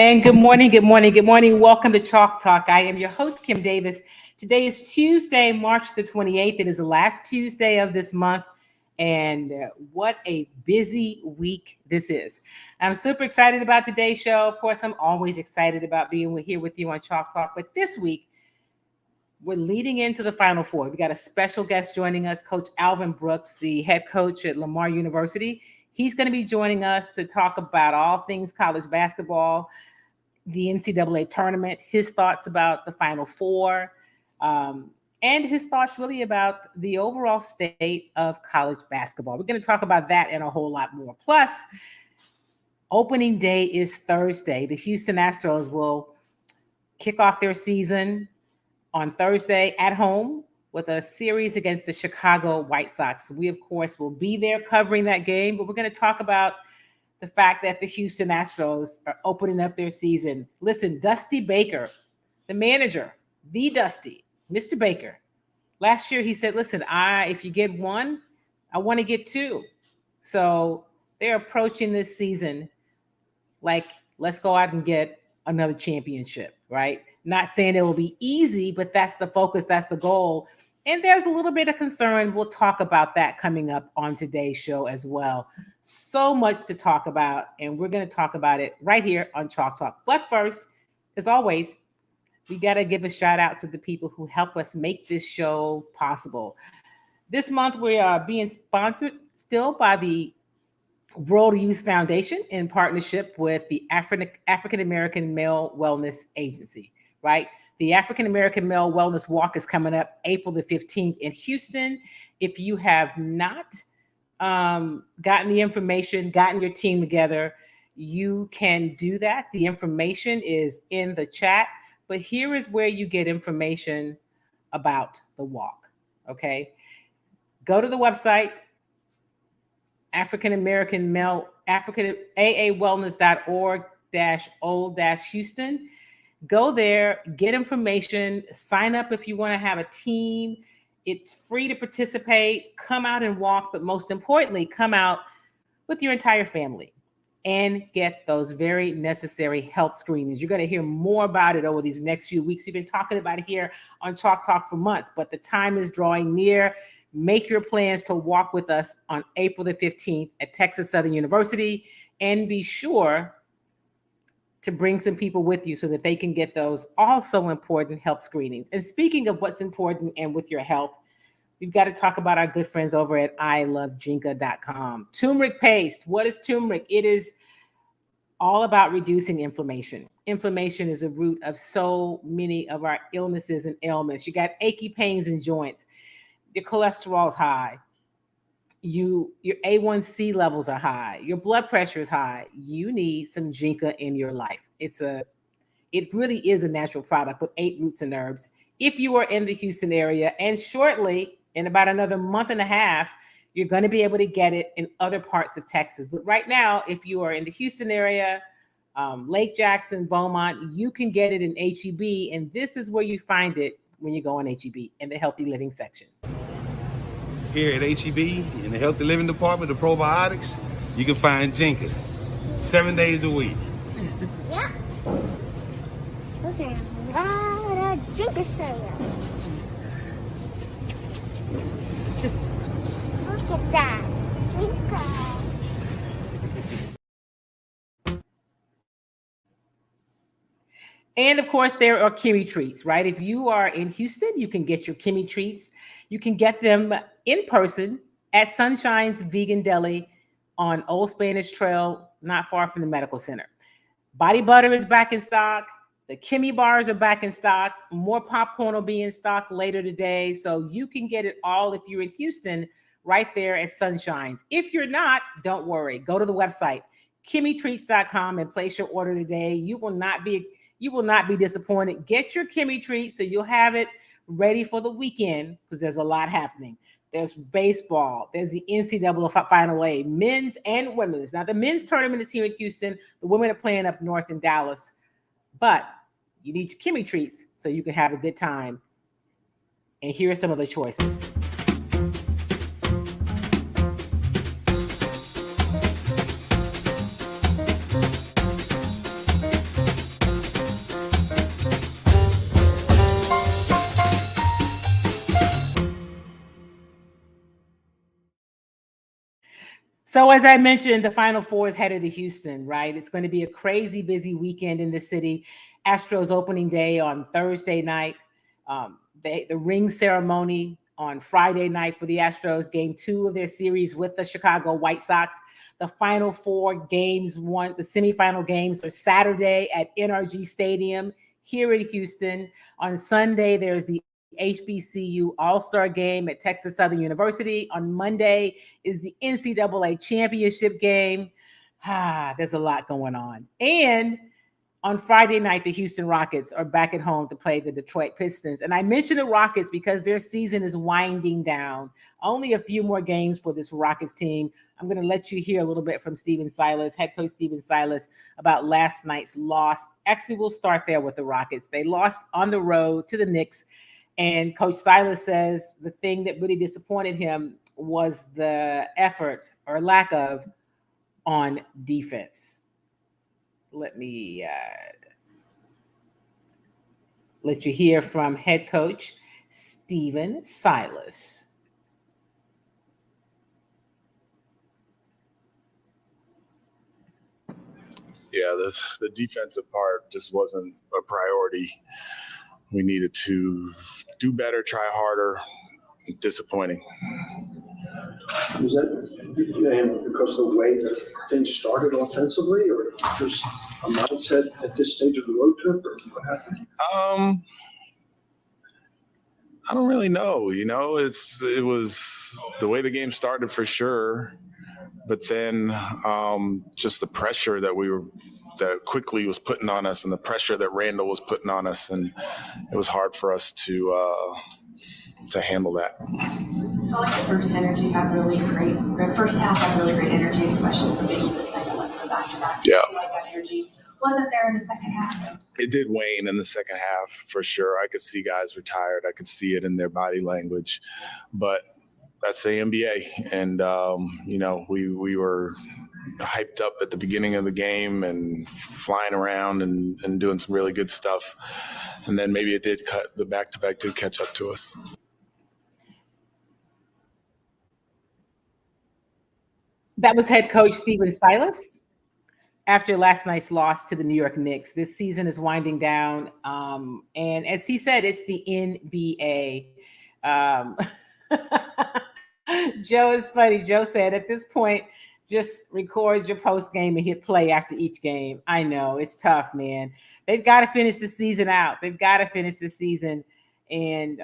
And good morning, good morning, good morning. Welcome to Chalk Talk. I am your host, Kim Davis. Today is Tuesday, March the 28th. It is the last Tuesday of this month. And what a busy week this is. I'm super excited about today's show. Of course, I'm always excited about being here with you on Chalk Talk. But this week, we're leading into the Final Four. We got a special guest joining us, Coach Alvin Brooks, the head coach at Lamar University. He's going to be joining us to talk about all things college basketball, the NCAA tournament, his thoughts about the Final Four, and his thoughts really about the overall state of college basketball. We're going to talk about that and a whole lot more. Plus, opening day is Thursday. The Houston Astros will kick off their season on Thursday at home with a series against the Chicago White Sox. We, of course, will be there covering that game, but we're going to talk about the fact that the Houston Astros are opening up their season. Listen, Dusty Baker, the manager, the Dusty, Mr. Baker, last year he said, listen, if you get one, I want to get two. So they're approaching this season like, let's go out and get another championship, right? Not saying it will be easy, but that's the focus, that's the goal. And there's a little bit of concern. We'll talk about that coming up on today's show as well. So much to talk about, and we're going to talk about it right here on Chalk Talk. But first, as always, we got to give a shout out to the people who help us make this show possible. This month, we are being sponsored still by the World Youth Foundation in partnership with the African American Male Wellness Agency, right? The African American Male Wellness Walk is coming up April the 15th in Houston. If you have not gotten the information, gotten your team together, you can do that. The information is in the chat, but here is where you get information about the walk, okay? Go to the website, AAwellness.org-o-Houston. Go there, get information, sign up if you want to have a team. It's free to participate. Come out and walk, but most importantly, come out with your entire family and get those very necessary health screenings. You're going to hear more about it over these next few weeks. We've been talking about it here on Chalk Talk for months, but the time is drawing near. Make your plans to walk with us on April the 15th at Texas Southern University, and be sure to bring some people with you so that they can get those also important health screenings. And speaking of what's important and with your health, we've got to talk about our good friends over at ilovejinka.com. Turmeric paste. What is turmeric? It is all about reducing inflammation. Inflammation is a root of so many of our illnesses and ailments. You got achy pains in joints. Your cholesterol is high. Your A1C levels are high. Your blood pressure is high. You need some Jinka in your life. It really is a natural product with 8 roots and herbs. If you are in the Houston area, and shortly, in about another month and a half, you're going to be able to get it in other parts of Texas. But right now, if you are in the Houston area, Lake Jackson, Beaumont, you can get it in HEB. And this is where you find it when you go on HEB in the healthy living section. Here at HEB, in the Healthy Living Department, the probiotics, you can find Jinka 7 days a week. Yeah. Look at a lot of Jinka syrup. Look at that. Jinka. And of course, there are Kimmy treats, right? If you are in Houston, you can get your Kimmy treats. You can get them in person at Sunshine's Vegan Deli on Old Spanish Trail, not far from the medical center. Body butter is back in stock. The Kimmy bars are back in stock. More popcorn will be in stock later today. So you can get it all if you're in Houston right there at Sunshine's. If you're not, don't worry. Go to the website, KimmyTreats.com, and place your order today. You will not be disappointed. Get your Kimmy treat so you'll have it ready for the weekend, because there's a lot happening. There's baseball. There's the NCAA Final A, men's and women's. Now, the men's tournament is here in Houston. The women are playing up north in Dallas. But you need your Kimmy treats so you can have a good time. And here are some of the choices. So as I mentioned, the Final Four is headed to Houston, right? It's going to be a crazy busy weekend in the city. Astros opening day on Thursday night. The ring ceremony on Friday night for the Astros, game 2 of their series with the Chicago White Sox. The Final Four games, the semifinal games are Saturday at NRG Stadium here in Houston. On Sunday, there's the HBCU All-Star game at Texas Southern University. On Monday is the NCAA championship game. There's a lot going on. And on Friday night, the Houston Rockets are back at home to play the Detroit Pistons. And I mention the Rockets because their season is winding down. Only a few more games for this Rockets team. I'm going to let you hear a little bit from Stephen Silas, head coach Stephen Silas, about last night's loss. Actually, we'll start there with the Rockets. They lost on the road to the Knicks. And Coach Silas says the thing that really disappointed him was the effort or lack of on defense. Let me let you hear from head coach Stephen Silas. Yeah, the defensive part just wasn't a priority. We needed to do better, try harder. Disappointing. Was that because of the way that things started offensively, or just a mindset at this stage of the road trip, or what happened? I don't really know. It was the way the game started for sure, but then just the pressure that quickly was putting on us, and the pressure that Randall was putting on us, and it was hard for us to handle that. So like the first energy had really great, the first half had really great energy, especially for being the second one for back-to-back. Yeah. So like that energy wasn't there in the second half. It did wane in the second half for sure. I could see guys retired. I could see it in their body language, but that's the NBA. And, we were hyped up at the beginning of the game and flying around and doing some really good stuff. And then maybe the back-to-back did catch up to us. That was head coach Stephen Silas after last night's loss to the New York Knicks. This season is winding down. And as he said, it's the NBA. Joe is funny. Joe said at this point, just record your post game and hit play after each game. I know it's tough, man. They've got to finish the season out. They've got to finish the season. And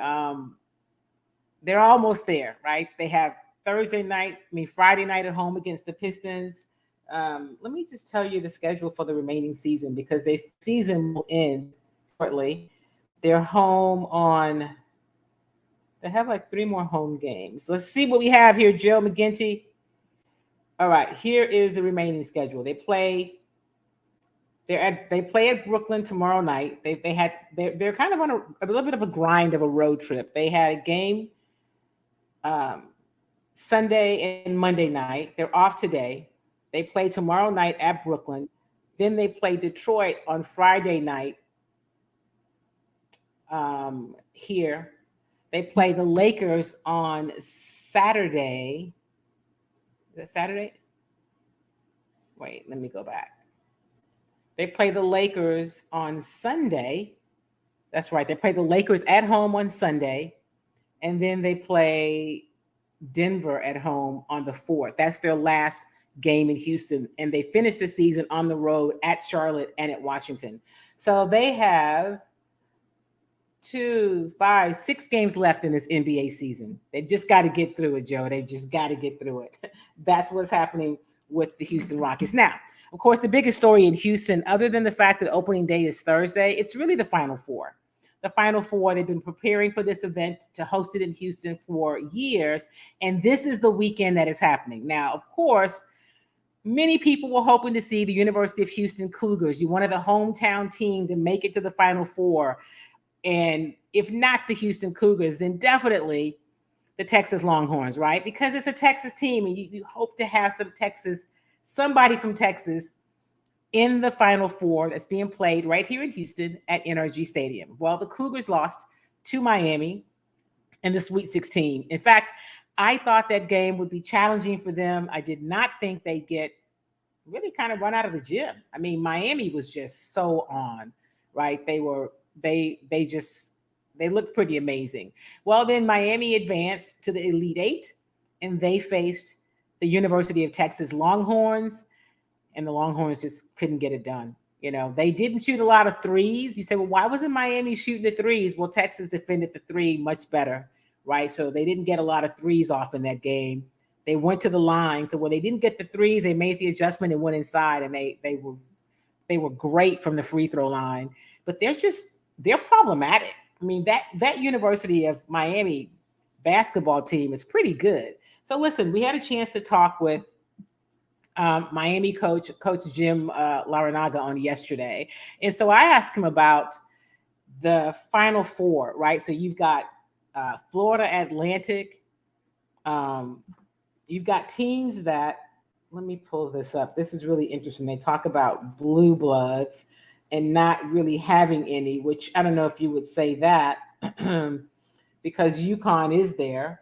they're almost there, right? They have Friday night at home against the Pistons. Let me just tell you the schedule for the remaining season, because their season will end shortly. They're home they have like 3 more home games. Let's see what we have here, Joe McGinty. All right, here is the remaining schedule. They play at Brooklyn tomorrow night. They're kind of on a little bit of a grind of a road trip. They had a game Sunday and Monday night. They're off today. They play tomorrow night at Brooklyn. Then they play Detroit on Friday night here. They play the Lakers on Saturday. Is that Saturday? Wait, let me go back. They play the Lakers on Sunday. That's right. They play the Lakers at home on Sunday. And then they play Denver at home on the 4th. That's their last game in Houston. And they finish the season on the road at Charlotte and at Washington. So they have 6 games left in this NBA season. They've just got to get through it, Joe. They've just got to get through it. That's what's happening with the Houston Rockets. Now, of course, the biggest story in Houston, other than the fact that opening day is Thursday, it's really the Final Four. The Final Four, they've been preparing for this event to host it in Houston for years, and this is the weekend that is happening. Now, of course, many people were hoping to see the University of Houston Cougars, one of the hometown team, to make it to the Final Four. And if not the Houston Cougars, then definitely the Texas Longhorns, right? Because it's a Texas team, and you hope to have somebody from Texas in the Final Four that's being played right here in Houston at NRG Stadium. Well, the Cougars lost to Miami in the Sweet 16. In fact, I thought that game would be challenging for them. I did not think they'd get really kind of run out of the gym. I mean, Miami was just so on, right? They looked pretty amazing. Well, then Miami advanced to the Elite Eight, and they faced the University of Texas Longhorns, and the Longhorns just couldn't get it done. You know, they didn't shoot a lot of threes. You say, well, why wasn't Miami shooting the threes? Well, Texas defended the three much better, right? So they didn't get a lot of threes off in that game. They went to the line. So when they didn't get the threes, they made the adjustment and went inside, and they were great from the free throw line. But they're problematic. I mean, that University of Miami basketball team is pretty good. So listen, we had a chance to talk with Miami Coach Jim Larinaga on yesterday. And so I asked him about the Final Four, right? So you've got Florida Atlantic. You've got teams that, let me pull this up. This is really interesting. They talk about blue bloods and not really having any, which I don't know if you would say that because UConn is there.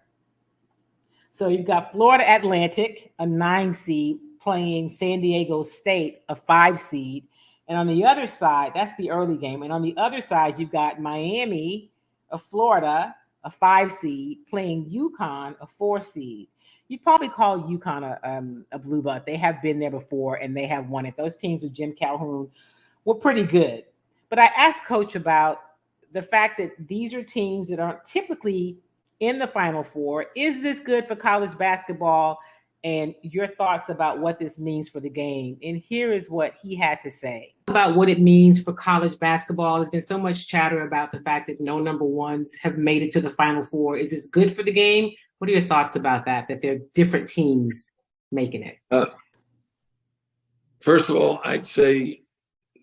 So you've got Florida Atlantic, a 9 seed, playing San Diego State, a 5 seed. And on the other side, that's the early game. And on the other side, you've got Miami of Florida, a 5 seed, playing UConn, a 4 seed. You probably call UConn a blue blood. They have been there before, and they have won it. Those teams with Jim Calhoun were pretty good. But I asked Coach about the fact that these are teams that aren't typically in the Final Four. Is this good for college basketball? And your thoughts about what this means for the game. And here is what he had to say about what it means for college basketball. There's been so much chatter about the fact that no number ones have made it to the Final Four. Is this good for the game? What are your thoughts about that there are different teams making it? First of all, I'd say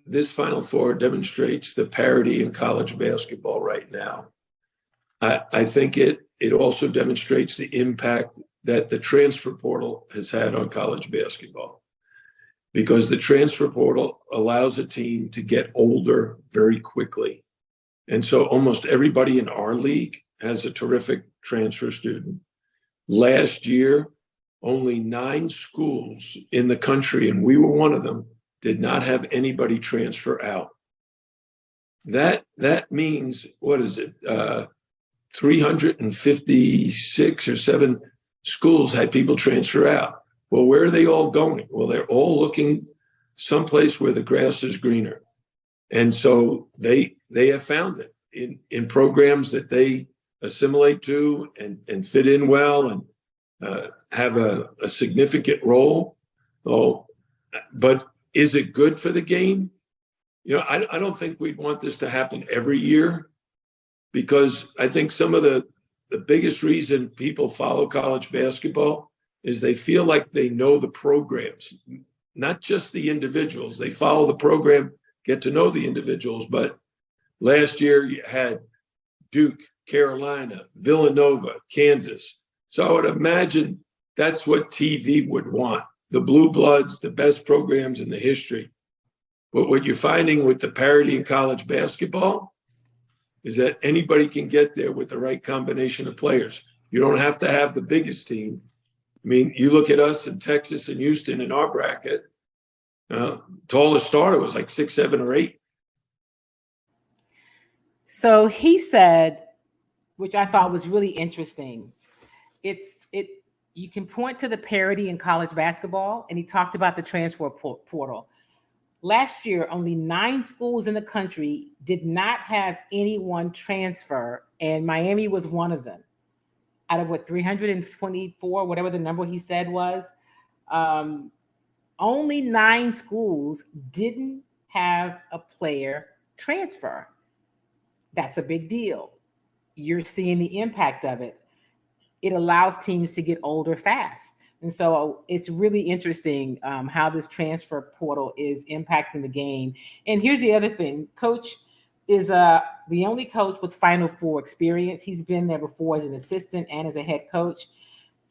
this Final Four demonstrates the parity in college basketball right now. I think it also demonstrates the impact that the transfer portal has had on college basketball, because the transfer portal allows a team to get older very quickly. And so almost everybody in our league has a terrific transfer student. Last year, only 9 schools in the country, and we were one of them, did not have anybody transfer out. That means, what is it? 356 or 7 schools had people transfer out. Well, where are they all going? Well, they're all looking someplace where the grass is greener. And so they have found it in programs that they assimilate to and fit in well and have a significant role. Oh, but is it good for the game? You know, I don't think we'd want this to happen every year, because I think some of the biggest reason people follow college basketball is they feel like they know the programs, not just the individuals. They follow the program, get to know the individuals. But last year you had Duke, Carolina, Villanova, Kansas. So I would imagine that's what TV would want. The blue bloods, the best programs in the history. But what you're finding with the parity in college basketball is that anybody can get there with the right combination of players. You don't have to have the biggest team. I mean, you look at us in Texas and Houston in our bracket, tallest starter was like 6, 7, or 8. So he said, which I thought was really interesting, you can point to the parity in college basketball, and he talked about the transfer portal. Last year, only 9 schools in the country did not have anyone transfer, and Miami was one of them. Out of 324, whatever the number he said was, only 9 schools didn't have a player transfer. That's a big deal. You're seeing the impact of it. It allows teams to get older fast. And so it's really interesting how this transfer portal is impacting the game. And here's the other thing. Coach is the only coach with Final Four experience. He's been there before as an assistant and as a head coach.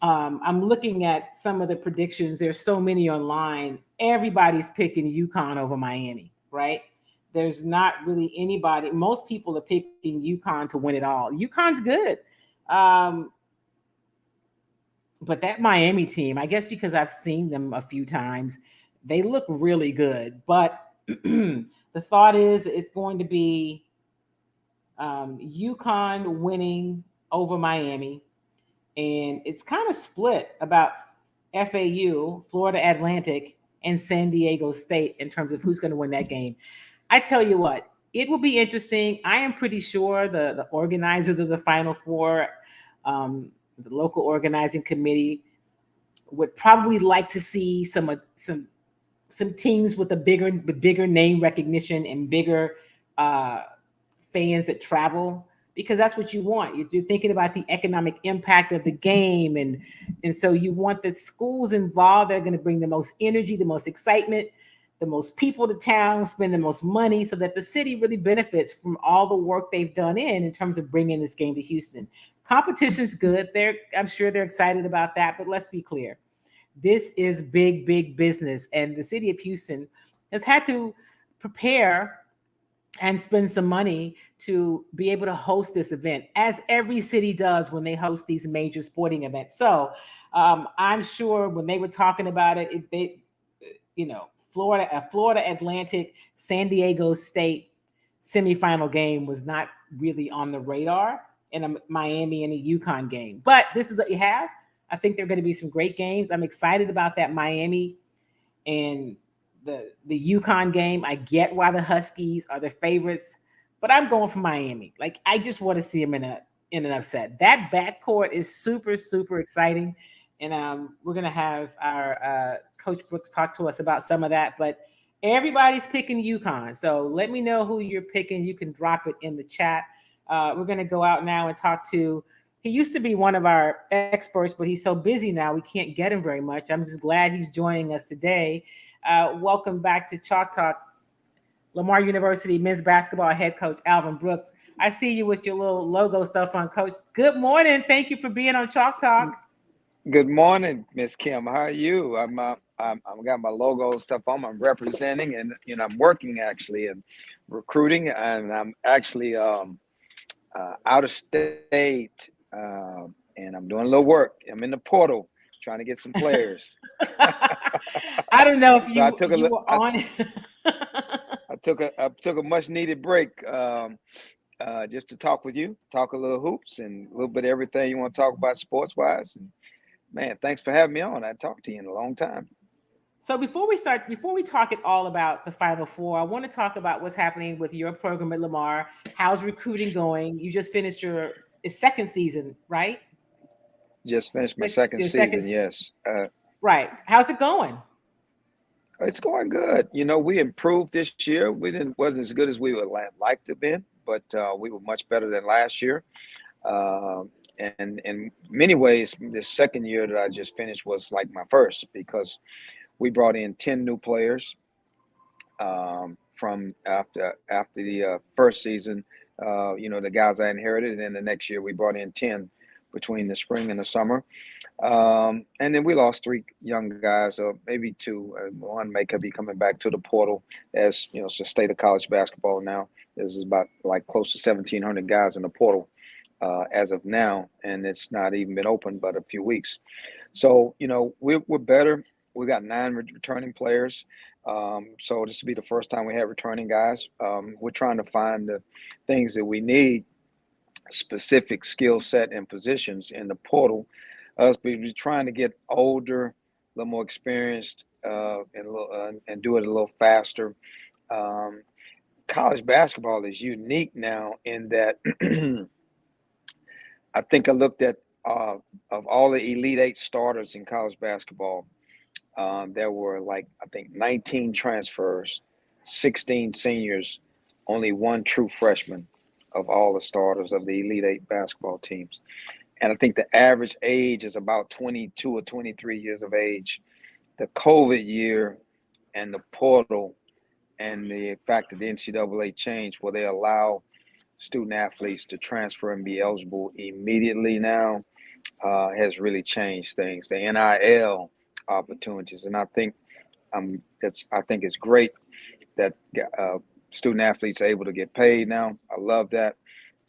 I'm looking at some of the predictions. There's so many online. Everybody's picking UConn over Miami, right? There's not really anybody. Most people are picking UConn to win it all. UConn's good. But that Miami team, I guess because I've seen them a few times, they look really good. But the thought is it's going to be UConn winning over Miami, and it's kind of split about FAU, Florida Atlantic, and San Diego State in terms of who's going to win that game. I tell you what, it will be interesting. I am pretty sure the organizers of the Final Four, the local organizing committee, would probably like to see some teams with bigger name recognition and bigger fans that travel, because that's what you want. You're thinking about the economic impact of the game, and so you want the schools involved that are going to bring the most energy, the most excitement, the most people to town, spend the most money, so that the city really benefits from all the work they've done in terms of bringing this game to Houston. Competition's good. I'm sure they're excited about that, but let's be clear. This is big, big business, and the city of Houston has had to prepare and spend some money to be able to host this event, as every city does when they host these major sporting events. So I'm sure when they were talking about it, Florida Atlantic, San Diego State semifinal game was not really on the radar, and a Miami and a UConn game. But this is what you have. I think there are going to be some great games. I'm excited about that Miami and the UConn game. I get why the Huskies are the favorites, but I'm going for Miami. Like, I just want to see them in an upset. That backcourt is super, super exciting. And we're going to have our Coach Brooks talk to us about some of that. But everybody's picking UConn. So let me know who you're picking. You can drop it in the chat. We're going to go out now and talk to, he used to be one of our experts, but he's so busy now we can't get him very much. I'm just glad he's joining us today. Welcome back to Chalk Talk. Lamar University men's basketball head coach Alvin Brooks. I see you with your little logo stuff on, Coach. Good morning. Thank you for being on Chalk Talk. Good morning, Miss Kim. How are you? I'm got my logo stuff on. I'm representing, and I'm working actually and recruiting, and I'm actually out of state, and I'm doing a little work. I'm in the portal trying to get some players. I don't know if So you, I took a you were on. I took a much needed break just to talk with you, talk a little hoops and a little bit of everything you want to talk about sports wise. And man, thanks for having me on. I haven't talked to you in a long time. So before we talk at all about the Final Four, I want to talk about what's happening with your program at Lamar. How's recruiting going? You just finished your second season, right? Just finished my second season, yes. Right. How's it going? It's going good. We improved this year. Wasn't as good as we would like to have been, but we were much better than last year. And in many ways, this second year that I just finished was like my first, because we brought in 10 new players from after the first season. The guys I inherited, and then the next year we brought in 10 between the spring and the summer. And then we lost 3 young guys, maybe 2. One may be coming back to the portal, as it's the state of college basketball now. There's about like close to 1,700 guys in the portal as of now, and it's not even been open but a few weeks. So we're better. We got 9 returning players. So this will be the first time we have returning guys. We're trying to find the things that we need, specific skill set and positions in the portal. We're trying to get older, a little more experienced, and do it a little faster. College basketball is unique now in that I think I looked at of all the Elite 8 starters in college basketball, there were like, I think 19 transfers, 16 seniors, only 1 true freshman of all the starters of the Elite 8 basketball teams. And I think the average age is about 22 or 23 years of age. The COVID year and the portal and the fact that the NCAA changed where they allow student athletes to transfer and be eligible immediately now has really changed things. The NIL opportunities, and I think it's great that student athletes are able to get paid now. I love that.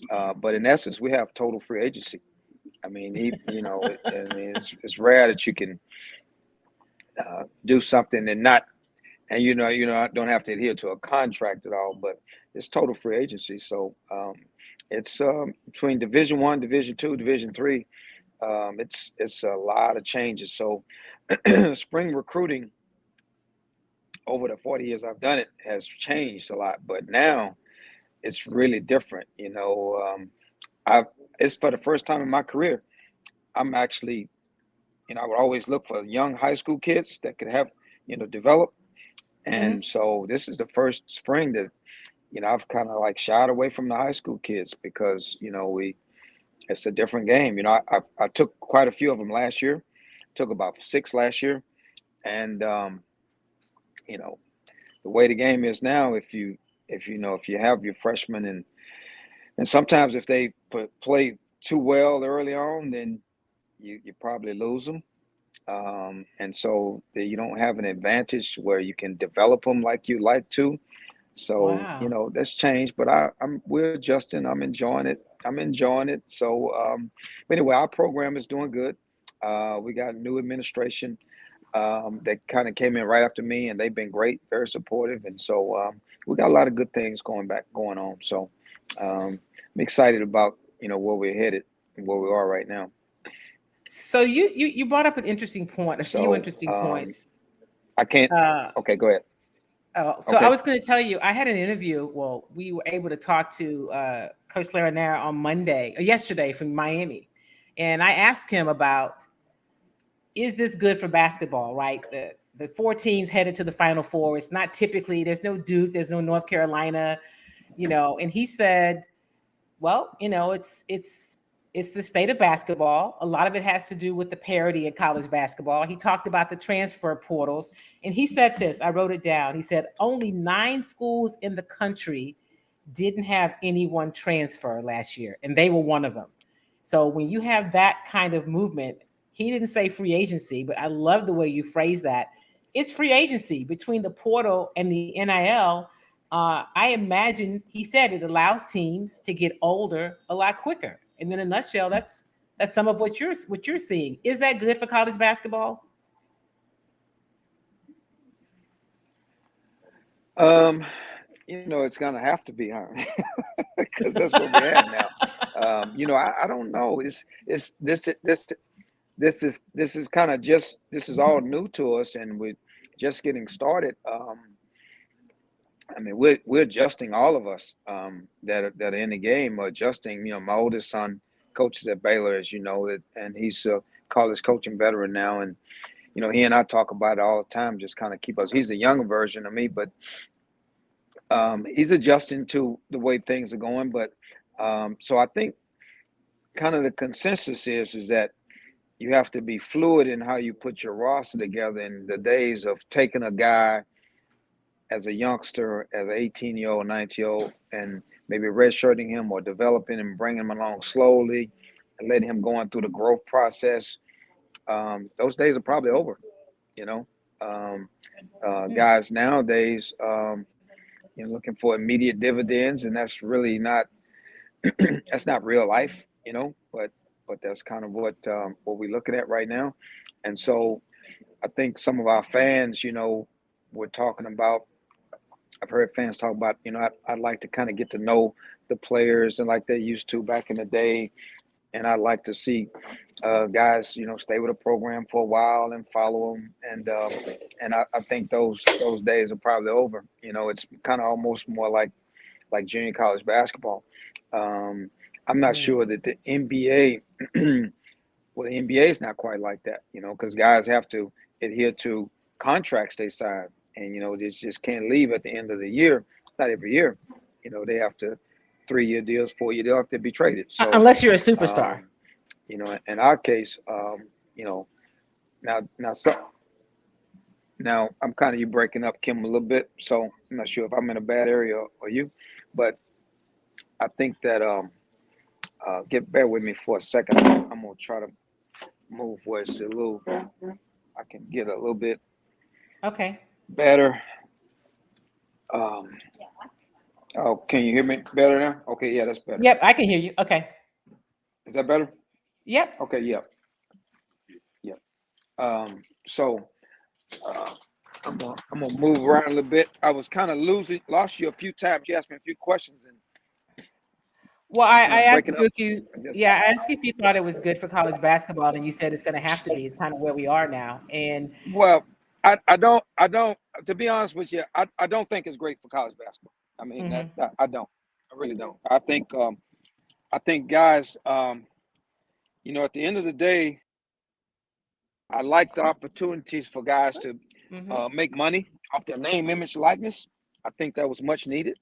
But in essence, we have total free agency. I mean, it's rare that you can do something and not, and I don't have to adhere to a contract at all, but it's total free agency. So it's between Division I, Division II, Division III. It's a lot of changes. So spring recruiting over the 40 years I've done it has changed a lot, but now it's really different. It's for the first time in my career, I'm actually, I would always look for young high school kids that could have, develop. And so this is the first spring that, I've kind of like shied away from the high school kids because, it's a different game. I took quite a few of them last year, took about 6 last year. And, the way the game is now, if you have your freshmen and sometimes if they play too well early on, then you probably lose them. And so you don't have an advantage where you can develop them like you like to. So, Wow. that's changed, but we're adjusting. I'm enjoying it. So, but anyway, our program is doing good. We got a new administration that kind of came in right after me, and they've been great, very supportive. And so we got a lot of good things going on. So I'm excited about, where we're headed and where we are right now. So you brought up an interesting point, a few So interesting points. I can't. Uh, Okay, go ahead. so Okay. I was going to tell you, I had an interview. Well, we were able to talk to Coach Larinera on yesterday from Miami. And I asked him about, is this good for basketball, right? The 4 teams headed to the Final Four. It's not typically, there's no Duke, there's no North Carolina, and he said, well, it's the state of basketball. A lot of it has to do with the parity in college basketball. He talked about the transfer portals, and he said this, I wrote it down. He said only 9 schools in the country didn't have anyone transfer last year, and they were one of them. So when you have that kind of movement, he didn't say free agency, but I love the way you phrase that. It's free agency between the portal and the NIL. I imagine he said it allows teams to get older a lot quicker. And in a nutshell, that's some of what you're seeing. Is that good for college basketball? It's gonna have to be, huh? Because that's what we're at now. I don't know. This is kind of just, this is all new to us, and we're just getting started. I mean, we're adjusting, all of us that are in the game are adjusting. My oldest son coaches at Baylor, as you know, and he's a college coaching veteran now. And he and I talk about it all the time, just kind of keep us. He's a younger version of me, but he's adjusting to the way things are going. But so I think kind of the consensus is that you have to be fluid in how you put your roster together. In the days of taking a guy as a youngster, as an 18-year-old, 19-year-old, and maybe redshirting him or developing and bringing him along slowly and letting him go on through the growth process, those days are probably over. Guys nowadays, looking for immediate dividends, and that's really not that's not real life, but that's kind of what we're looking at right now. And so I think some of our fans, we're talking about, I've heard fans talk about, I'd like to kind of get to know the players and like they used to back in the day. And I'd like to see guys, stay with a program for a while and follow them. And I think those days are probably over. It's kind of almost more like junior college basketball. I'm not sure that the NBA, well, the NBA is not quite like that, because guys have to adhere to contracts they sign, and they just can't leave at the end of the year. Not every year, they have to 3-year deals, 4-year deals, have to be traded. So Unless you're a superstar. In our case, now I'm kind of, you breaking up, Kim, a little bit, so I'm not sure if I'm in a bad area or you, but I think that bear with me for a second. I'm gonna try to move where it's a little, I can get a little bit better. Oh, can you hear me better now? Okay, yeah, that's better. Yep, I can hear you. Okay. Is that better? Yep. Okay, yeah. So I'm gonna move around a little bit. I was kind of lost you a few times. You asked me a few questions and Well, I asked breaking you up. if you, I just yeah, I asked you if you thought it was good for college basketball, and you said it's going to have to be. It's kind of where we are now. And well, I don't. To be honest with you, I don't think it's great for college basketball. I mean mhm, I don't. I really don't. I think guys, at the end of the day, I like the opportunities for guys to mhm. make money off their name, image, likeness. I think that was much needed.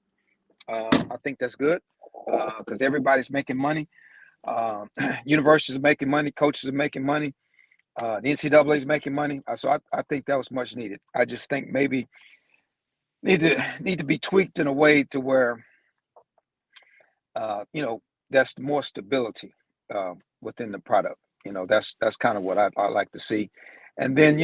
I think that's good because everybody's making money. Universities are making money, coaches are making money, the NCAA is making money. So I think that was much needed. I just think maybe need to be tweaked in a way to where that's more stability within the product. That's kind of what I like to see. And then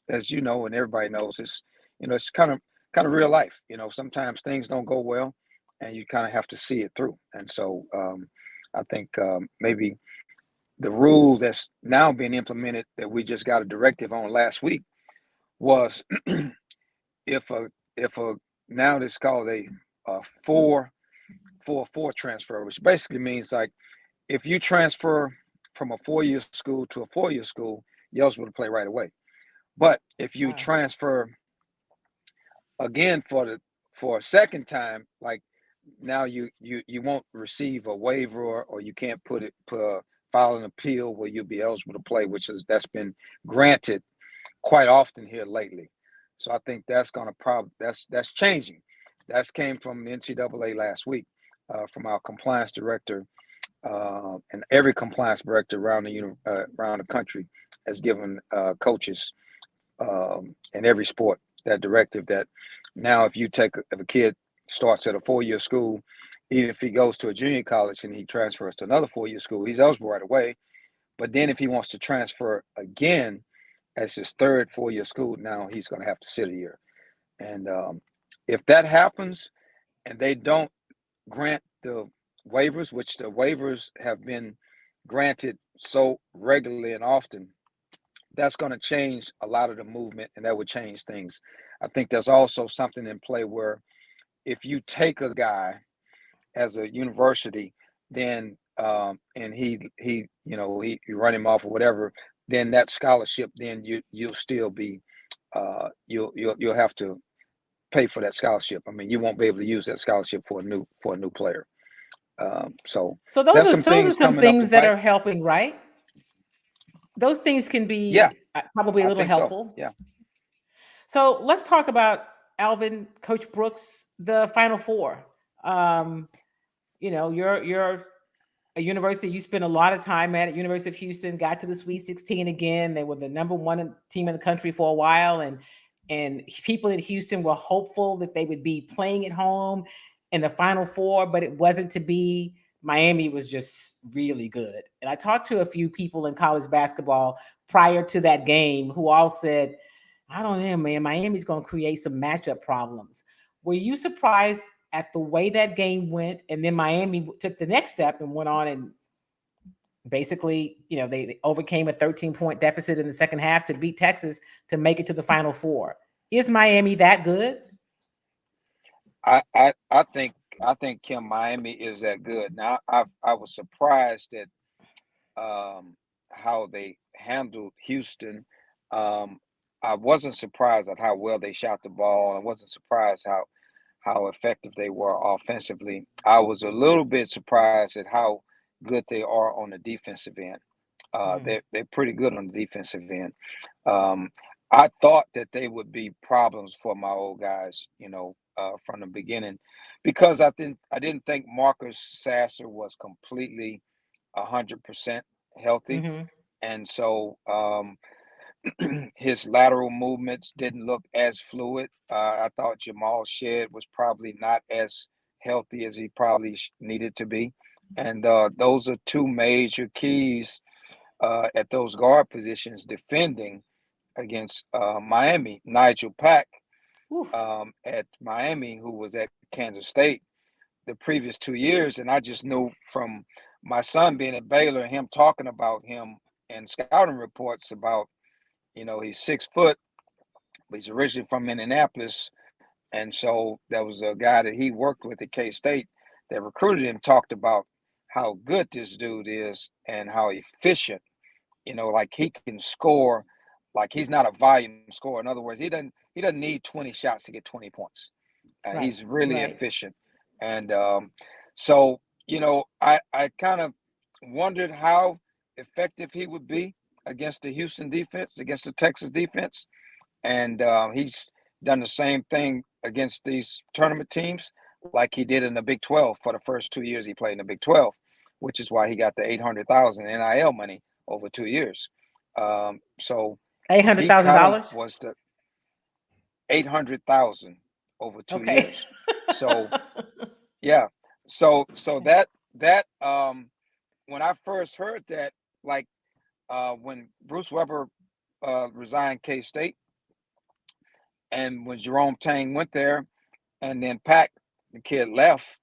as you know, and everybody knows, it's kind of real life. Sometimes things don't go well, and you kind of have to see it through. And so I think maybe the rule that's now being implemented that we just got a directive on last week was if a now it's called a 4-4 transfer, which basically means like if you transfer from a 4-year school to a 4-year school, you're eligible to play right away. But if you Wow. transfer again for a second time, like now you won't receive a waiver or you can't file an appeal where you'll be eligible to play, that's been granted quite often here lately. So I think that's that's changing. That's came from the NCAA last week from our compliance director, and every compliance director around the country has given coaches in every sport that directive that now if a kid starts at a 4-year school, even if he goes to a junior college and he transfers to another 4-year school, he's eligible right away. But then if he wants to transfer again as his third 4-year school, now he's going to have to sit a year. And if that happens and they don't grant the waivers, which the waivers have been granted so regularly and often, that's going to change a lot of the movement and that would change things. I think there's also something in play where if you take a guy as a university, then and you run him off or whatever, then that scholarship, then you'll still be you'll have to pay for that scholarship. I mean, you won't be able to use that scholarship for a new player. So So there's some those are things some coming up the things that pipe. are helping, right? Those things can Yeah, be probably a I little think so. helpful. Yeah. So let's talk about Alvin, Coach Brooks, the Final Four. Um, you're a university. You spent a lot of time at University of Houston. Got to the Sweet 16 again. They were the number one team in the country for a while, and people in Houston were hopeful that they would be playing at home in the Final Four, but it wasn't to be. Miami was just really good. And I talked to a few people in college basketball prior to that game who all said, I don't know, man, Miami's going to create some matchup problems. Were you surprised at the way that game went? And then Miami took the next step and went on and basically, they overcame a 13-point deficit in the second half to beat Texas to make it to the Final Four. Is Miami that good? I think Kim, Miami is that good. Now I was surprised at how they handled Houston. I wasn't surprised at how well they shot the ball. I wasn't surprised how effective they were offensively. I was a little bit surprised at how good they are on the defensive end. They're pretty good on the defensive end. I thought that they would be problems for my old guys, from the beginning, because I didn't think Marcus Sasser was completely 100% healthy, Mm-hmm. and so his lateral movements didn't look as fluid. I thought Jamal Shedd was probably not as healthy as he probably needed to be, and those are two major keys at those guard positions defending against Miami. Nigel Pack at Miami, who was at Kansas State the previous 2 years, and I just knew from my son being at Baylor and him talking about him and scouting reports about, he's 6 foot, but he's originally from Indianapolis. And so there was a guy that he worked with at K-State that recruited him, talked about how good this dude is and how efficient, like he can score, like he's not a volume scorer. In other words, he doesn't need 20 shots to get 20 points. Right, He's really right. efficient. And so, I kind of wondered how effective he would be against the Houston defense, against the Texas defense. And he's done the same thing against these tournament teams like he did in the Big 12 for the first 2 years he played in the Big 12, which is why he got the $800,000 NIL money over 2 years. So $800,000 was the $800,000 over 2 years. So yeah, so that when I first heard that, like when Bruce Weber resigned K-State, and when Jerome Tang went there, and then Pack, the kid, left,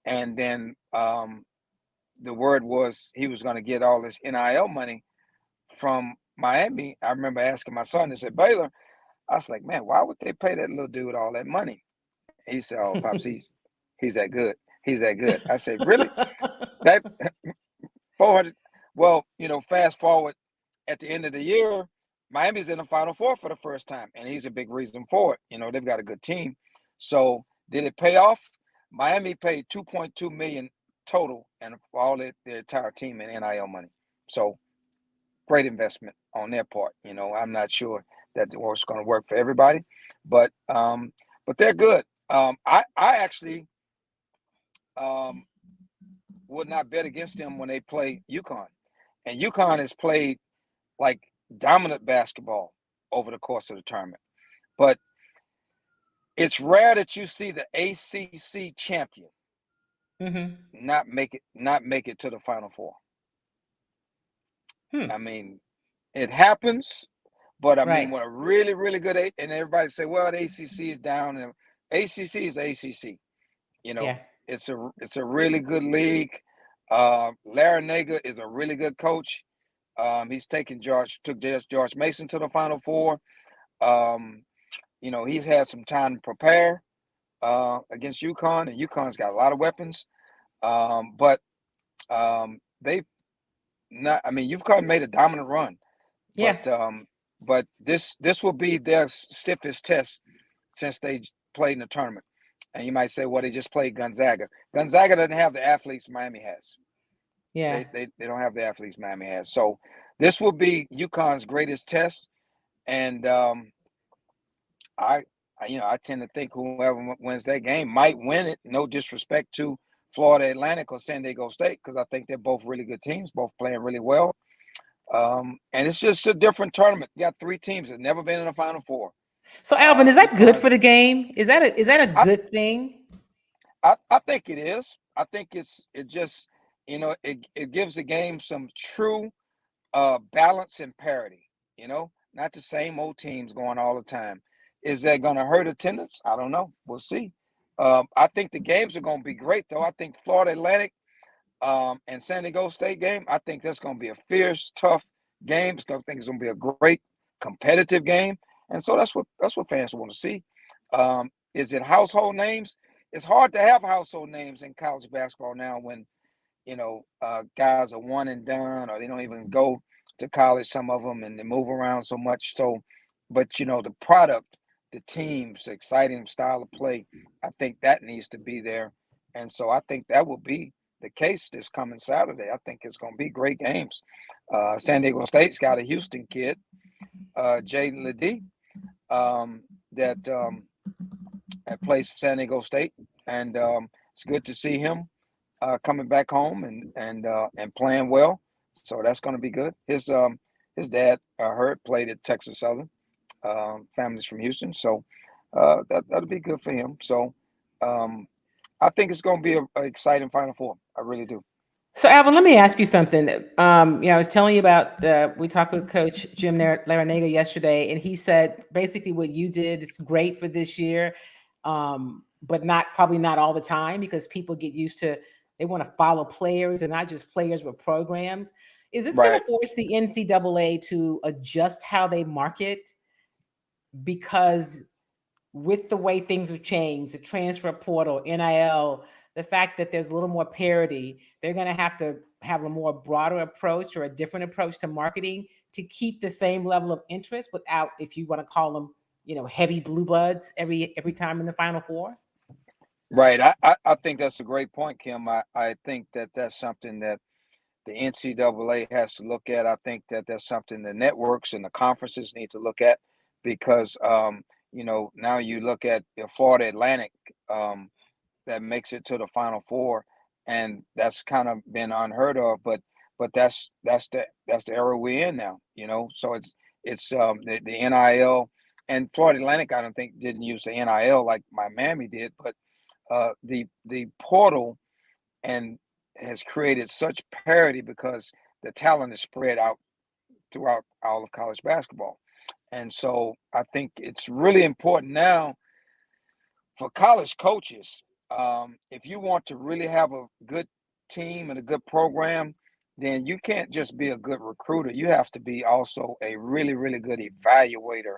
and then the word was he was going to get all this NIL money from Miami. I remember asking my son, he said, Baylor. I was like, man, why would they pay that little dude all that money? He said, oh, Pops, he's that good. He's that good. I said, really? That 400. Well, fast forward at the end of the year, Miami's in the Final Four for the first time, and he's a big reason for it. They've got a good team. So did it pay off? Miami paid $2.2 million total, and for all their entire team in NIL money. So great investment on their part. I'm not sure that it's going to work for everybody, but they're good. I actually would not bet against them when they play UConn, and UConn has played like dominant basketball over the course of the tournament, but it's rare that you see the ACC champion not make it to the Final Four. I mean, it happens, but I mean, when a really, really good, and everybody say, well, the ACC is down, and ACC is ACC. It's a really good league. Larinaga is a really good coach. He's took George Mason to the Final Four. He's had some time to prepare against UConn, and UConn's got a lot of weapons. But they've not. I mean, UConn made a dominant run. But this will be their stiffest test since they played in the tournament. And you might say, well, they just played Gonzaga. Gonzaga doesn't have the athletes Miami has. Yeah, they don't have the athletes Miami has. So this will be UConn's greatest test. And I tend to think whoever wins that game might win it. No disrespect to Florida Atlantic or San Diego State, because I think they're both really good teams, both playing really well. And it's just a different tournament. You got 3 teams that have never been in the Final Four. So Alvin, is that good for the game? Is that a good thing? I think it is. I think it just it gives the game some true balance and parity. Not the same old teams going all the time. Is that going to hurt attendance? I don't know. We'll see. I think the games are going to be great, though. I think Florida Atlantic and San Diego State game, I think that's going to be a fierce, tough game. I think it's going to be a great competitive game. And so that's what fans want to see. Is it household names? It's hard to have household names in college basketball now when, guys are one and done, or they don't even go to college, some of them, and they move around so much. So, but, the product, the teams, the exciting style of play, I think that needs to be there. And so I think that will be the case this coming Saturday. I think it's going to be great games. San Diego State's got a Houston kid, Jaden Ledee, that plays for San Diego State, and it's good to see him coming back home and playing well. So that's going to be good. His dad, Hurt, played at Texas Southern. Family's from Houston, so that'll be good for him. So I think it's going to be an exciting Final Four. I really do. So Alvin, let me ask you something. I was telling you about we talked with Coach Jim Larinaga yesterday, and he said basically what you did is great for this year, but probably not all the time, because people get used to They want to follow players and not just players with programs. Is this going Right. to force the NCAA to adjust how they market? Because with the way things have changed, the transfer portal, NIL, the fact that there's a little more parity, they're going to have a more broader approach or a different approach to marketing to keep the same level of interest without, if you want to call them, heavy blue buds every time in the Final Four. Right. I think that's a great point, Kim. I think that that's something that the NCAA has to look at. I think that that's something the networks and the conferences need to look at because, now you look at Florida Atlantic that makes it to the Final Four, and that's kind of been unheard of. But that's the era we're in now. So it's the NIL and Florida Atlantic. I don't think didn't use the NIL like Miami did, but the portal and has created such parity because the talent is spread out throughout all of college basketball. And so I think it's really important now for college coaches. If you want to really have a good team and a good program, then you can't just be a good recruiter. You have to be also a really, really good evaluator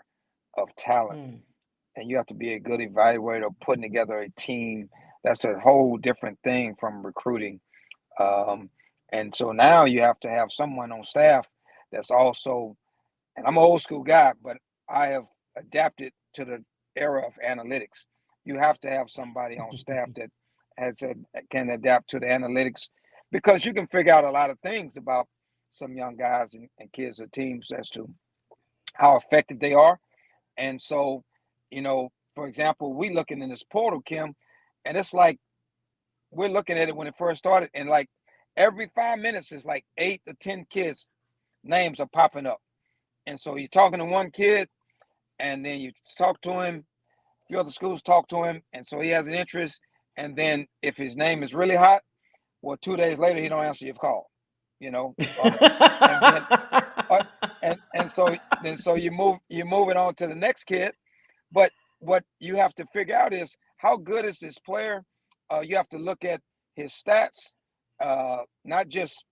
of talent. And you have to be a good evaluator of putting together a team. That's a whole different thing from recruiting. And so now you have to have someone on staff that's also, and I'm an old school guy, but I have adapted to the era of analytics. You have to have somebody on staff that can adapt to the analytics because you can figure out a lot of things about some young guys and kids or teams as to how effective they are. And so, for example, we looking in this portal, Kim, and it's like we're looking at it when it first started, and like every 5 minutes is like 8 to 10 kids' names are popping up. And so you're talking to one kid, and then you talk to him, a few other schools talk to him, and so he has an interest. And then if his name is really hot, well, 2 days later he don't answer your call, and so you're moving on to the next kid. But what you have to figure out is how good is this player? You have to look at his stats, not just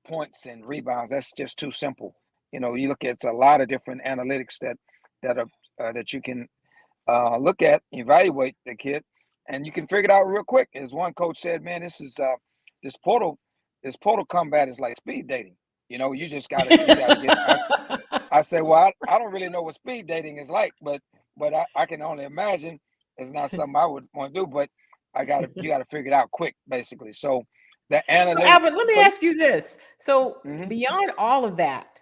points and rebounds. That's just too simple. You look at a lot of different analytics that you can look at, evaluate the kid, and you can figure it out real quick. As one coach said, man, this portal combat is like speed dating. You just gotta get. I said, well, I don't really know what speed dating is like, but I can only imagine it's not something I would want to do. But you gotta figure it out quick, basically. So the analytics. So, Alvin, let me ask you this. So beyond all of that,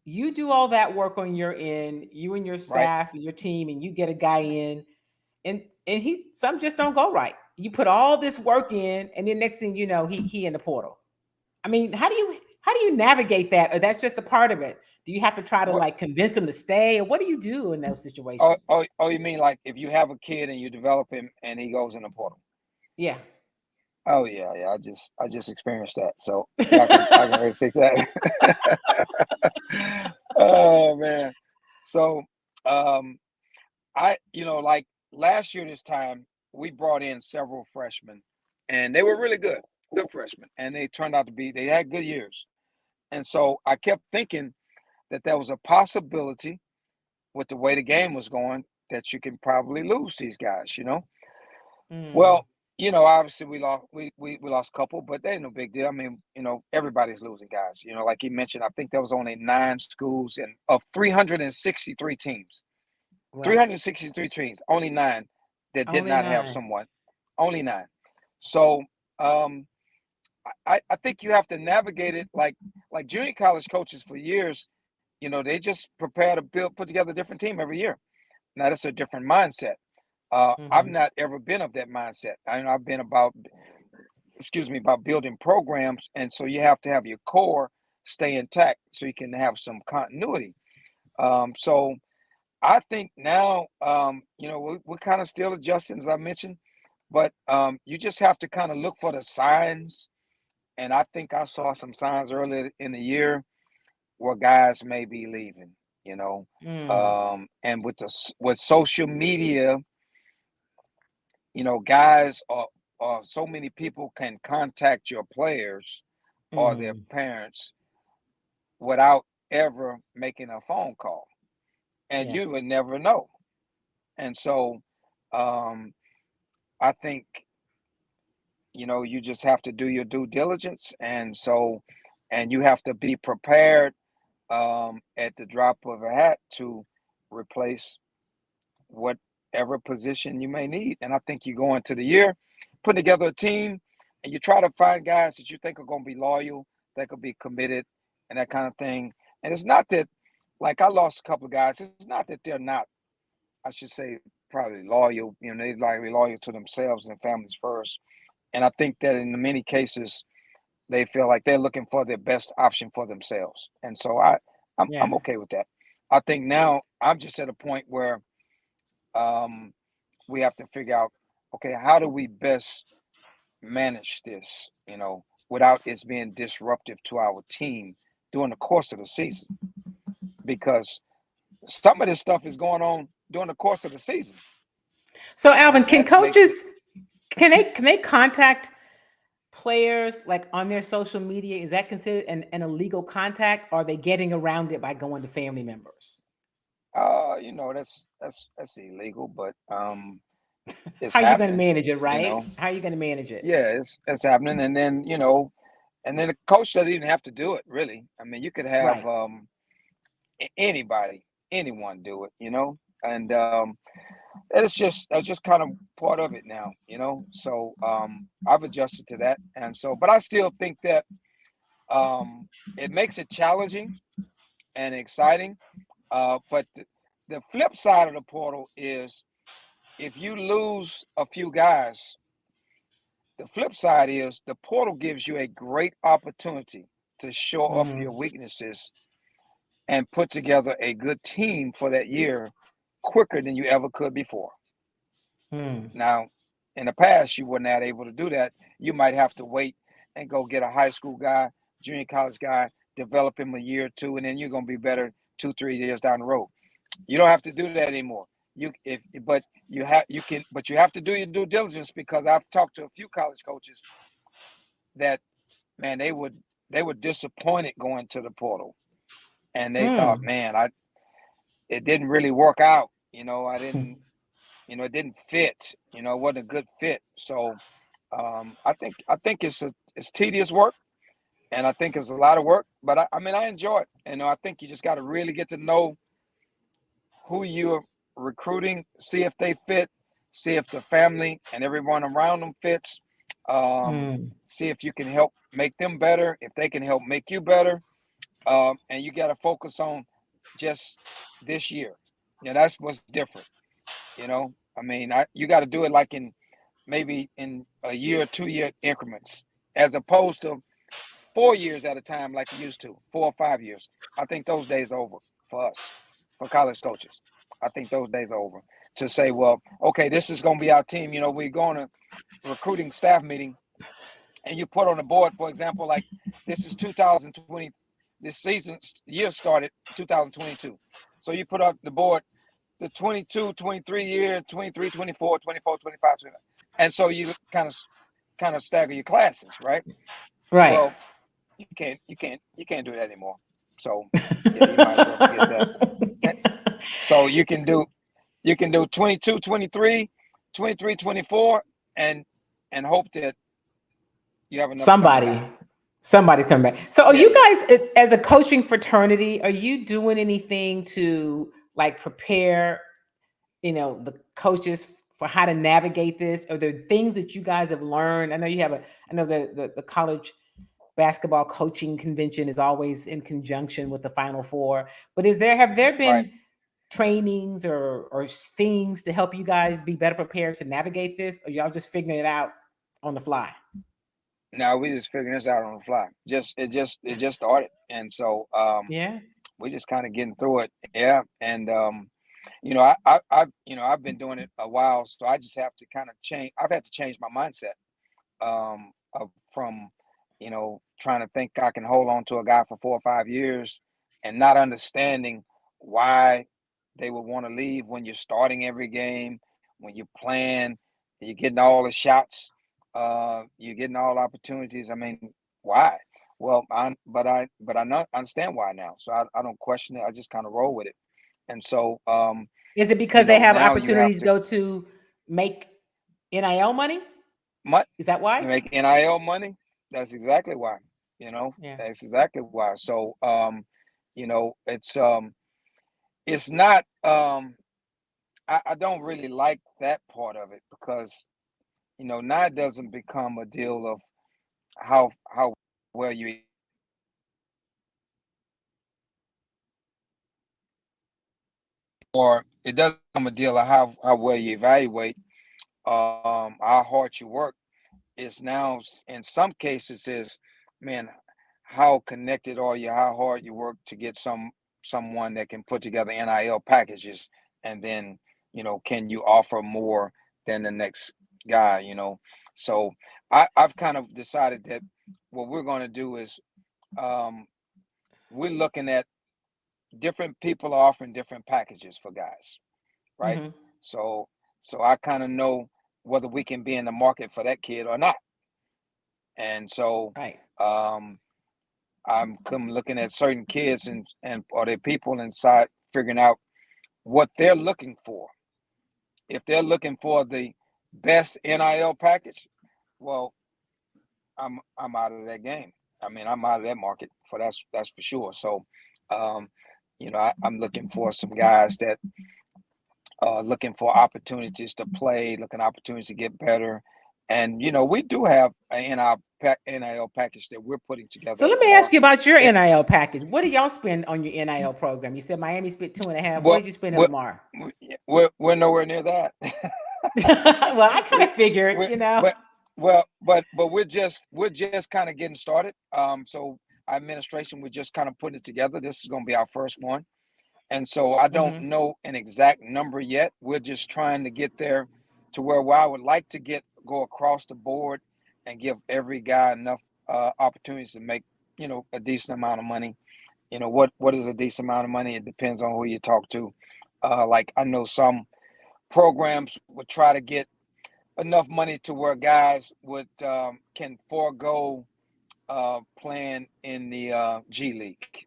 you do all that work on your end, you and your staff and your team, and you get a guy in, and some just don't go right. You put all this work in, and then next thing you know, he in the portal. I mean, how do you navigate that? Or that's just a part of it. Do you have to try to convince him to stay, or what do you do in those situations? Oh, you mean like if you have a kid and you develop him and he goes in the portal? Yeah. Oh yeah. I just experienced that, so I can really fix that. Oh man. So like last year this time we brought in several freshmen, and they were really good freshmen, and they turned out to be, they had good years. And so I kept thinking that there was a possibility with the way the game was going that you can probably lose these guys, Well, obviously we lost a couple, but they ain't no big deal. I mean, everybody's losing guys. Like he mentioned, I think there was only 9 schools of 363 teams. Right. 363 teams, only 9 that did not have someone. Only 9. So I think you have to navigate it like junior college coaches for years. They just prepare to put together a different team every year. Now that's a different mindset. I've not ever been of that mindset. I've been about building programs, and so you have to have your core stay intact so you can have some continuity. So I think now, we're kind of still adjusting, as I mentioned, but you just have to kind of look for the signs. And I think I saw some signs earlier in the year where guys may be leaving, and with social media, guys so many people can contact your players or their parents without ever making a phone call, and Yeah. you would never know. And so, I think, you just have to do your due diligence, and you have to be prepared at the drop of a hat to replace whatever position you may need. And I think you go into the year, putting together a team, and you try to find guys that you think are going to be loyal, that could be committed, and that kind of thing. And it's not that, like I lost a couple of guys, it's not that they're not, I should say, probably loyal. They like to be loyal to themselves and families first. And I think that in many cases, they feel like they're looking for their best option for themselves. And so I'm Yeah. okay with that. I think now I'm just at a point where we have to figure out, okay, how do we best manage this, without it being disruptive to our team during the course of the season? Because some of this stuff is going on during the course of the season, So Alvin, and can that makes it. coaches can they contact players like on their social media? Is that considered an illegal contact? Or are they getting around it by going to family members? That's illegal, but it's How are you going to happening. manage it, You right? know, How are you going to manage it? yeah, it's happening, and then the coach doesn't even have to do it, really. I mean, you could have Right. anybody, anyone do it, and that's just kind of part of it now, So I've adjusted to that, and so, but I still think that it makes it challenging and exciting. But the flip side of the portal is if you lose a few guys, the flip side is the portal gives you a great opportunity to show up your Hmm. weaknesses and put together a good team for that year quicker than you ever could before. Hmm. Now, in the past, you were not able to do that. You might have to wait and go get a high school guy, junior college guy, develop him a year or two, and then you're going to be better 2, 3 years down the road. You don't have to do that anymore. You if but you can, but you have to do your due diligence, because I've talked to a few college coaches that, man, they were disappointed going to the portal, and they thought, Hmm. man, it didn't really work out. I didn't, it didn't fit. It wasn't a good fit. So I think it's tedious work, and I think it's a lot of work. But I mean, I enjoy it, and I think you just got to really get to know who you're recruiting, see if they fit, see if the family and everyone around them fits, Hmm. see if you can help make them better, if they can help make you better, and you got to focus on just this year. That's what's different. I mean, you got to do it like in maybe in a year or 2 year increments, as opposed to 4 years at a time like you used to, 4 or 5 years. I think those days are over for us, for college coaches. I think those days are over. To say, well, okay, this is going to be our team. We're going to recruiting staff meeting, and you put on the board, for example, like this is 2020. This year started 2022. So you put up the board the 22, 23 year, 23, 24, 24, 25, 25. And so you kind of stagger your classes, right? Right. Well, you can't do that anymore. So yeah, you might as well forget that. So you can do 22, 23, 23, 24, and hope that you have enough coming Somebody, back. somebody's coming back. So, are Yeah, you yeah. guys, as a coaching fraternity, are you doing anything to like prepare, the coaches for how to navigate this? Are there things that you guys have learned? I know the college basketball coaching convention is always in conjunction with the Final Four, but have there Right. been trainings or things to help you guys be better prepared to navigate this, or y'all just figuring it out on the fly? Now we just figuring this out on the fly. It just started, and so Yeah. we're just kind of getting through it. Yeah, and I've been doing it a while, so I just have to kind of change. I've had to change my mindset from trying to think I can hold on to a guy for 4 or 5 years and not understanding why they would want to leave when you're starting every game, when you're playing, you're getting all the shots. you're getting all opportunities. I mean, why? Well, but I not understand why now. So I don't question it. I just kind of roll with it. And so, Is it because they have now you have opportunities to go to make NIL money? Is that why? make NIL money. That's exactly why. Yeah. That's exactly why. So, it's not. I don't really like that part of it because now it doesn't become a deal of how well you, or it doesn't become a deal of how well you evaluate how hard you work. It's now in some cases is, man, how connected are you, how hard you work to get someone that can put together NIL packages, and then can you offer more than the next guy. So I've kind of decided that what we're going to do is, um, we're looking at different people are offering different packages for guys, right? Hmm. So I kind of know whether we can be in the market for that kid or not. And so, Right. um, I'm come looking at certain kids and or the people inside figuring out what they're looking for. If they're looking for the best NIL package, well, I'm out of that game. I mean, I'm out of that market for that's for sure. So, um, I'm looking for some guys that looking for opportunities to play, looking opportunities to get better. And we do have an NIL package that we're putting together So at let me Lamar. ask you about your It, NIL package. What do y'all spend on your NIL program? You said Miami spent 2.5. What well, did you spend at we're, Lamar? we're nowhere near that. Well, I kind we of figured, we you know. but well but we're just kind of getting started. So our administration, we're just kind of putting it together. This is going to be our first one, and so I don't Hmm. know an exact number yet. We're just trying to get there to where I would like to go across the board and give every guy enough opportunities to make a decent amount of money. What is a decent amount of money? It depends on who you talk to. Like, I know some programs would try to get enough money to where guys would can forego playing in the G League.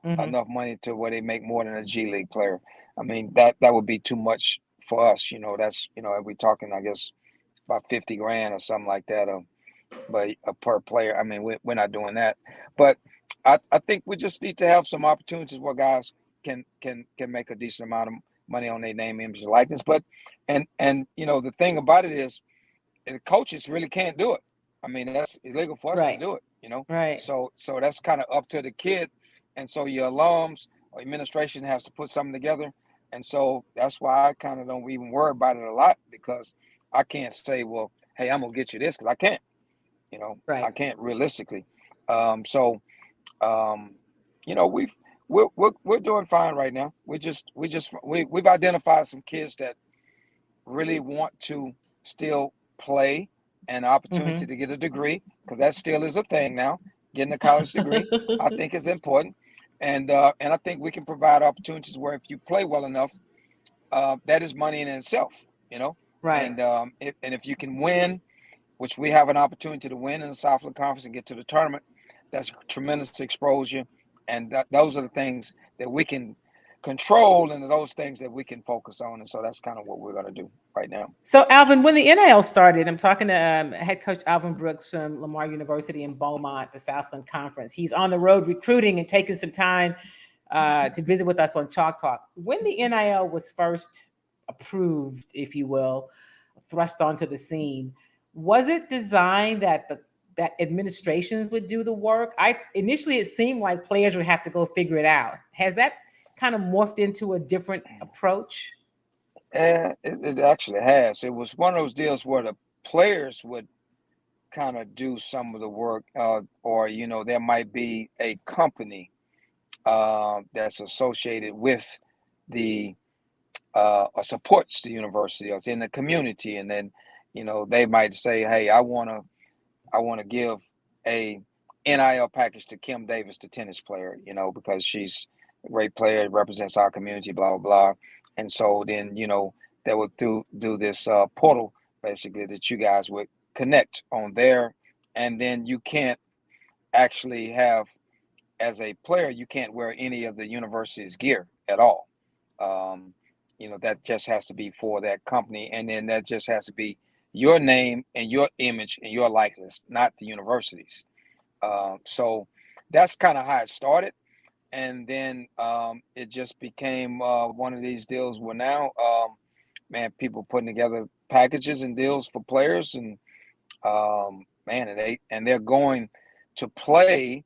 Hmm. Enough money to where they make more than a G League player. I mean, that would be too much for us. That's we're talking, I guess, about 50 grand or something like that, but per player. I mean, we're not doing that. But I think we just need to have some opportunities where guys can make a decent amount of money on their name, image, and likeness. But and the thing about it is, the coaches really can't do it. I mean, that's illegal for us to Right. do it. Right. So that's kind of up to the kid, and so your alums or administration has to put something together. And so that's why I kind of don't even worry about it a lot, because I can't say, well, hey, I'm gonna get you this, because I can't. I Right. can't realistically. So um, we've we're doing fine right now. We've identified some kids that really want to still play, and opportunity Hmm. to get a degree, because that still is a thing now. Getting a college degree, I think, is important, and I think we can provide opportunities where if you play well enough, that is money in itself. Right. And if you can win, which we have an opportunity to win in the Southland Conference and get to the tournament, that's tremendous exposure, and those are the things that we can control, and those things that we can focus on, and so that's kind of what we're going to do right now. So, Alvin, when the NIL started, I'm talking to head coach Alvin Brooks from Lamar University in Beaumont, the Southland Conference. He's on the road recruiting and taking some time to visit with us on Chalk Talk. When the NIL was first approved, if you will, thrust onto the scene, was it designed that that administrations would do the work? Initially it seemed like players would have to go figure it out. Has that kind of morphed into a different approach? And it actually has. It was one of those deals where the players would kind of do some of the work, or there might be a company that's associated with the or supports the university, or it's in the community, and then they might say, hey, I want to give a NIL package to Kim Davis, the tennis player, because she's a great player, represents our community, blah blah blah. And so then they would do this portal, basically, that you guys would connect on there, and then you can't actually have, as a player, you can't wear any of the university's gear at all. Um, that just has to be for that company, and then that just has to be your name and your image and your likeness, not the university's. So that's kind of how it started, and then it just became one of these deals where now, man, people putting together packages and deals for players, and man, they're going to play,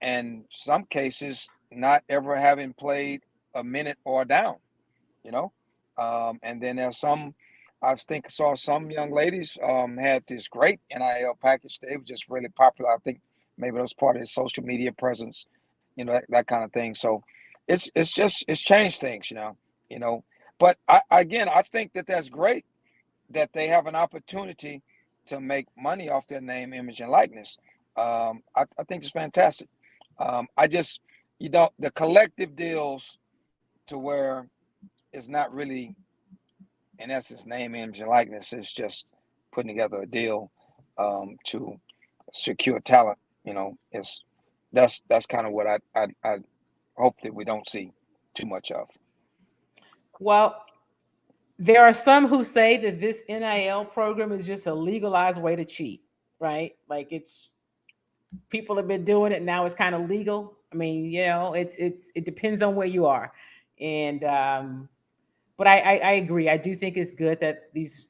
and some cases not ever having played a minute or down, you know. And then there's some, I think, saw some young ladies had this great NIL package. They were just really popular. I think maybe it was part of the social media presence, that kind of thing. So it's changed things, you know. But I think that that's great that they have an opportunity to make money off their name, image, and likeness. I think it's fantastic. I just, the collective deals to where it's not really, in essence, name, image, and likeness. It's just putting together a deal to secure talent. That's kind of what I hope that we don't see too much of. Well, there are some who say that this NIL program is just a legalized way to cheat, right? Like people have been doing it now. It's kind of legal. I mean, it depends on where you are, and but I agree. I do think it's good that these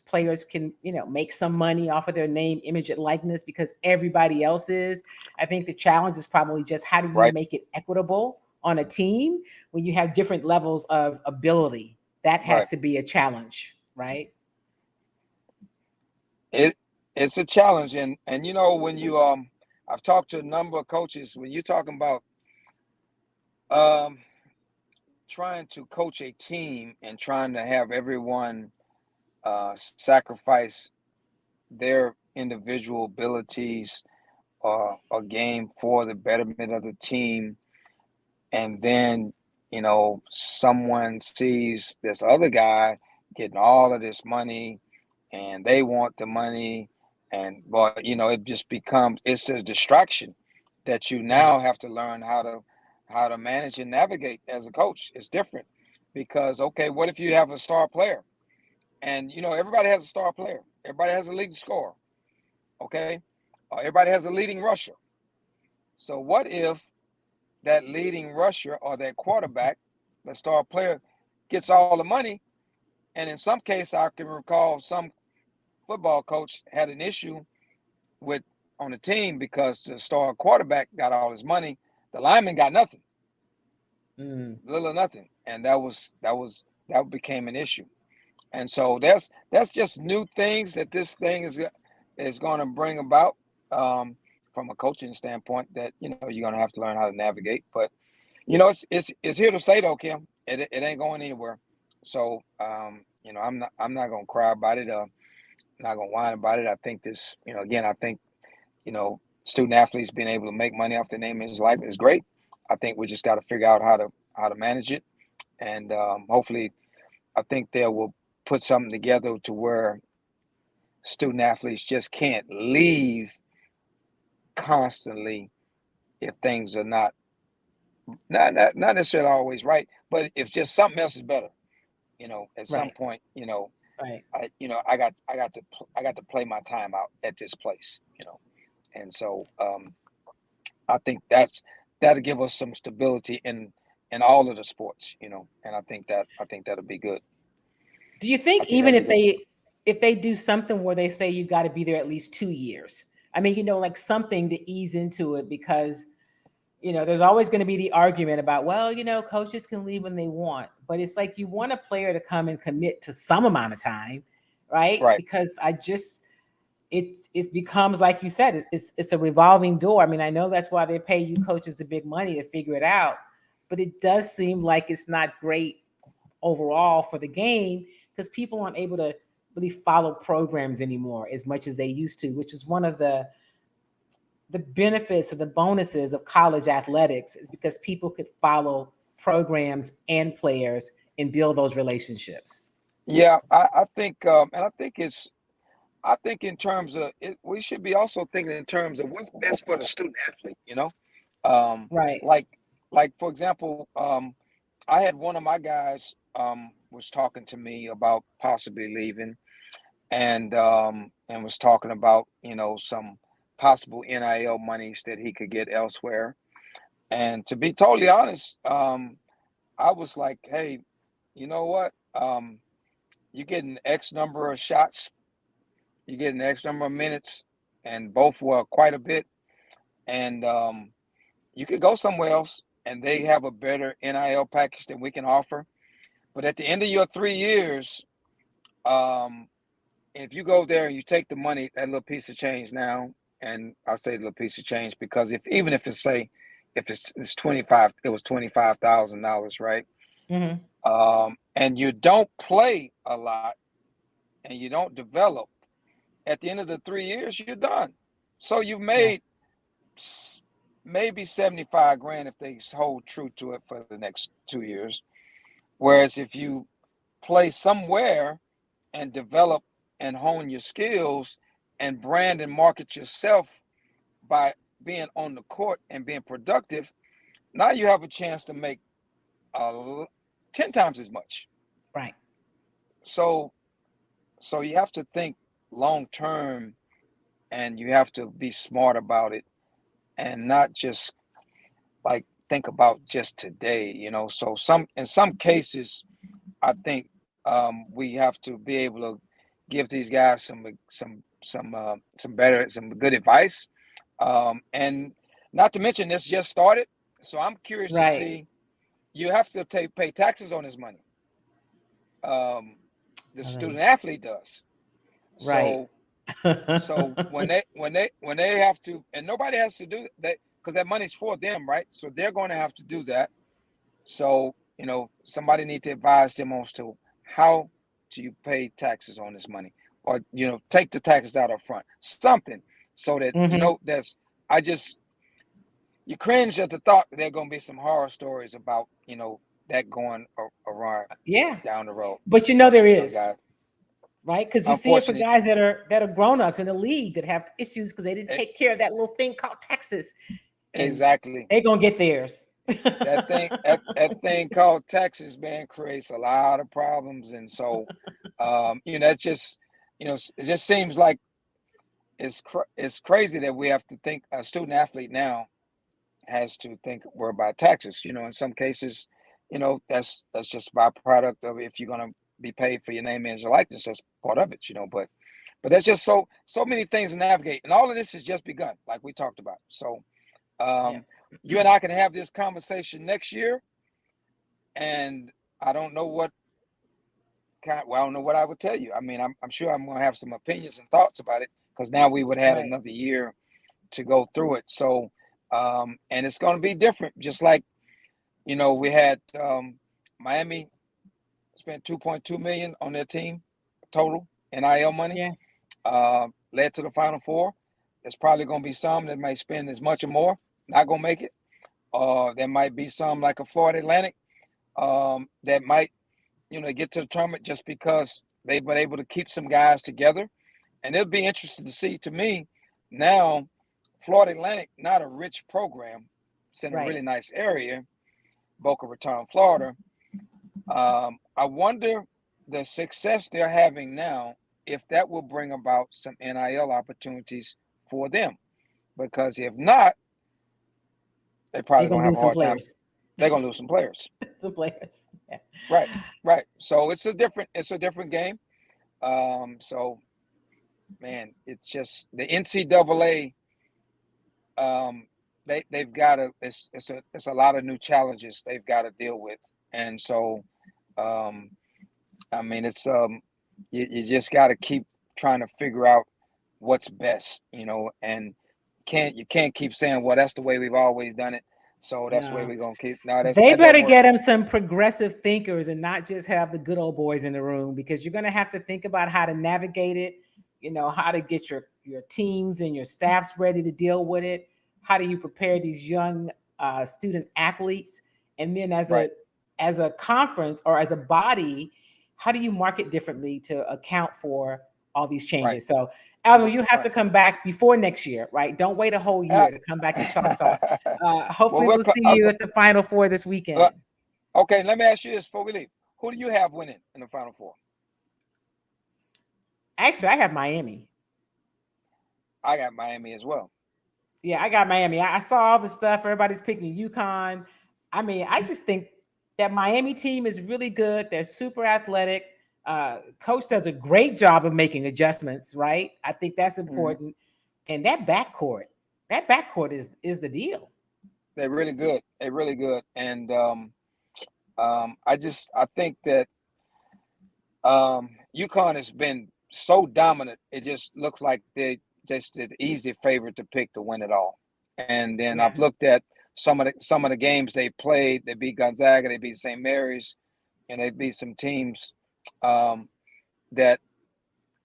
players can make some money off of their name, image, and likeness because everybody else is. I think the challenge is probably just how do you Right. make it equitable on a team when you have different levels of ability. That has Right. to be a challenge, right? It's a challenge, and when you I've talked to a number of coaches. When you're talking about trying to coach a team and trying to have everyone sacrifice their individual abilities a game for the betterment of the team, and then someone sees this other guy getting all of this money and they want the money, and it just becomes, it's a distraction that you now have to learn how to manage and navigate as a coach. It's different because, okay, what if you have a star player, and everybody has a star player, everybody has a leading scorer, okay, everybody has a leading rusher. So what if that leading rusher or that quarterback, the star player, gets all the money? And in some case, I can recall some football coach had an issue with on the team because the star quarterback got all his money, the lineman got nothing, little or nothing, and that became an issue. And so that's just new things that this thing is going to bring about from a coaching standpoint that you're going to have to learn how to navigate. But it's here to stay though, Kim. It ain't going anywhere. So I'm not going to cry about it. Not going to whine about it. I think this, again, I think student athletes being able to make money off their name in his life is great. I think we just got to figure out how to manage it, and hopefully, I think they will put something together to where student athletes just can't leave constantly if things are not necessarily always right, but if just something else is better, at some Right. point, Right. I got to play my time out at this place, and so I think that'll give us some stability in all of the sports, and I think that'll be good. Do you I think think even that'll be good. if they do something where they say you got to be there at least 2 years? I mean, like something to ease into it because there's always going to be the argument about, well, coaches can leave when they want, but it's like you want a player to come and commit to some amount of time, right? Right. Because it becomes, like you said, it's a revolving door. I mean, I know that's why they pay you coaches the big money to figure it out, but it does seem like it's not great overall for the game because people aren't able to really follow programs anymore as much as they used to, which is one of the benefits or the bonuses of college athletics, is because people could follow programs and players and build those relationships. Yeah, I think, and I think it's I think in terms of it, we should be also thinking in terms of what's best for the student athlete, Um, Right. like for example, I had one of my guys was talking to me about possibly leaving and was talking about, some possible NIL monies that he could get elsewhere. And to be totally honest, I was like, hey, you know what? You get an X number of shots, you get an X number of minutes, and both were quite a bit. And you could go somewhere else and they have a better NIL package than we can offer. But at the end of your 3 years, if you go there and you take the money, that little piece of change now, and I say little piece of change because even if it's say, if it's 25, it was $25,000, right? And you don't play a lot and you don't develop, at the end of the 3 years, you're done. So you've made maybe 75 grand if they hold true to it for the next 2 years. Whereas if you play somewhere and develop and hone your skills and brand and market yourself by being on the court and being productive, now you have a chance to make 10 times as much. Right. So you have to think long term and you have to be smart about it and not just like think about just today, So in some cases, I think we have to be able to give these guys some good advice, and not to mention this just started. So I'm curious to Right. see. You have to pay taxes on this money. The student athlete does. Right. So when they have to, and nobody has to do that because that money's for them, right? So they're going to have to do that. So somebody need to advise them on to how do you pay taxes on this money, or take the taxes out up front, something, so that you cringe at the thought that there are going to be some horror stories about that going around down the road. But there is. Right, because you see it for Unfortunately, guys that are grown-ups in the league that have issues because they didn't take care of that little thing called taxes. Exactly. They're gonna get theirs. that thing called taxes, man, creates a lot of problems. And so that's just it just seems like it's crazy that we have to think a student athlete now has to think we're about taxes. In some cases, that's just a byproduct of if you're gonna be paid for your name, image, and likeness. That's part of it, but that's just so many things to navigate, and all of this has just begun, like we talked about. So you and I can have this conversation next year, and I don't know what I don't know what I would tell you. I mean, I'm sure I'm gonna have some opinions and thoughts about it because now we would have another year to go through it. So and it's gonna be different, just like we had Miami spent $2.2 million on their team total NIL money. Led to the Final Four. There's probably going to be some that might spend as much or more, not going to make it. There might be some like a Florida Atlantic that might, get to the tournament just because they've been able to keep some guys together. And it'll be interesting to see. To me, now Florida Atlantic, not a rich program, it's in a really nice area, Boca Raton, Florida. I wonder the success they're having now, if that will bring about some NIL opportunities for them. Because if not, they're probably going to have a hard time. They're going to lose some players. Some players. Yeah. Right. So it's a different game. So, man, it's just the NCAA. They've got it's a lot of new challenges they've got to deal with, and so. I mean, it's you just got to keep trying to figure out what's best, and you can't keep saying, well, that's the way we've always done it, so that's the way we're gonna keep. No, they better get them some progressive thinkers and not just have the good old boys in the room, because you're gonna have to think about how to navigate it, how to get your teams and your staffs ready to deal with it. How do you prepare these young student athletes, and then as a conference or as a body, how do you market differently to account for all these changes. Right. So, Alvin, you have to Right. come back before next year, right? Don't wait a whole year to come back to Chalk Talk. Well, Hopefully, we'll see you at the Final Four this weekend. Okay, let me ask you this before we leave. Who do you have winning in the Final Four? Actually, I have Miami. I got Miami as well. Yeah, I got Miami. I saw all the stuff. Everybody's picking UConn. I mean, I just think that Miami team is really good. They're super athletic. Coach does a great job of making adjustments, right? I think that's important. And that backcourt is the deal. They're really good. They're really good. And I think that UConn has been so dominant. It just looks like they just an easy favorite to pick to win it all. And then I've looked at some of the games they played. They beat Gonzaga, they beat St. Mary's, and they beat some teams that